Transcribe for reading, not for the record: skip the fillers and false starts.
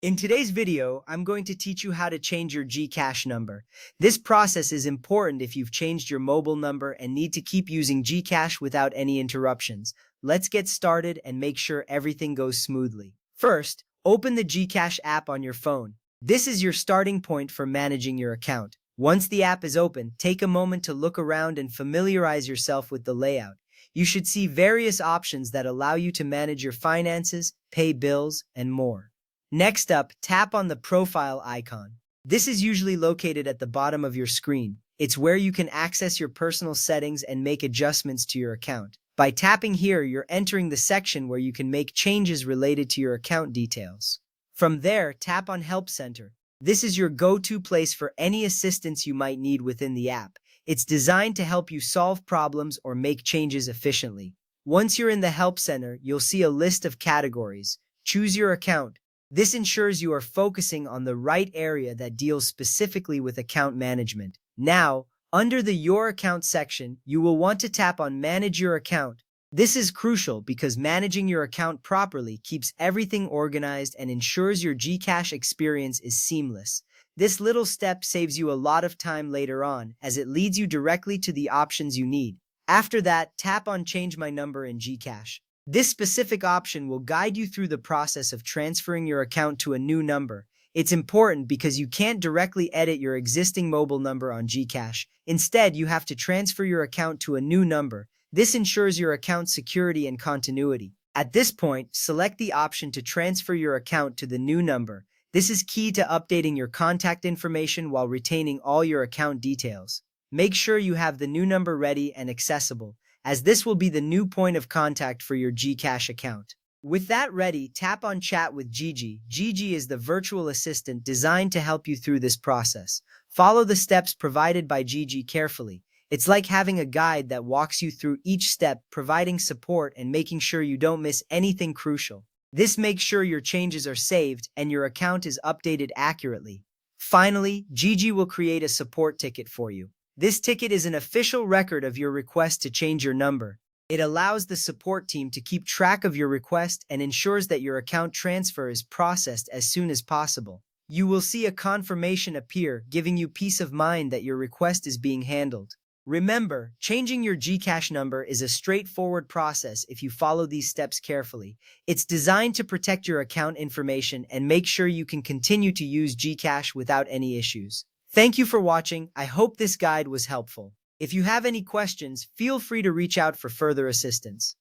In today's video, I'm going to teach you how to change your GCash number. This process is important if you've changed your mobile number and need to keep using GCash without any interruptions. Let's get started and make sure everything goes smoothly. First, open the GCash app on your phone. This is your starting point for managing your account. Once the app is open, take a moment to look around and familiarize yourself with the layout. You should see various options that allow you to manage your finances, pay bills, and more. Next up, tap on the profile icon. This is usually located at the bottom of your screen. It's where you can access your personal settings and make adjustments to your account. By tapping here, you're entering the section where you can make changes related to your account details. From there, tap on Help Center. This is your go-to place for any assistance you might need within the app. It's designed to help you solve problems or make changes efficiently. Once you're in the Help Center, you'll see a list of categories. Choose your account. This ensures you are focusing on the right area that deals specifically with account management. Now, under the Your Account section, you will want to tap on Manage Your Account. This is crucial because managing your account properly keeps everything organized and ensures your GCash experience is seamless. This little step saves you a lot of time later on, as it leads you directly to the options you need. After that, tap on Change My Number in GCash. This specific option will guide you through the process of transferring your account to a new number. It's important because you can't directly edit your existing mobile number on GCash. Instead, you have to transfer your account to a new number. This ensures your account's security and continuity. At this point, select the option to transfer your account to the new number. This is key to updating your contact information while retaining all your account details. Make sure you have the new number ready and accessible, as this will be the new point of contact for your GCash account. With that ready, tap on Chat with Gigi. Gigi is the virtual assistant designed to help you through this process. Follow the steps provided by Gigi carefully. It's like having a guide that walks you through each step, providing support and making sure you don't miss anything crucial. This makes sure your changes are saved and your account is updated accurately. Finally, Gigi will create a support ticket for you. This ticket is an official record of your request to change your number. It allows the support team to keep track of your request and ensures that your account transfer is processed as soon as possible. You will see a confirmation appear, giving you peace of mind that your request is being handled. Remember, changing your GCash number is a straightforward process if you follow these steps carefully. It's designed to protect your account information and make sure you can continue to use GCash without any issues. Thank you for watching. I hope this guide was helpful. If you have any questions, feel free to reach out for further assistance.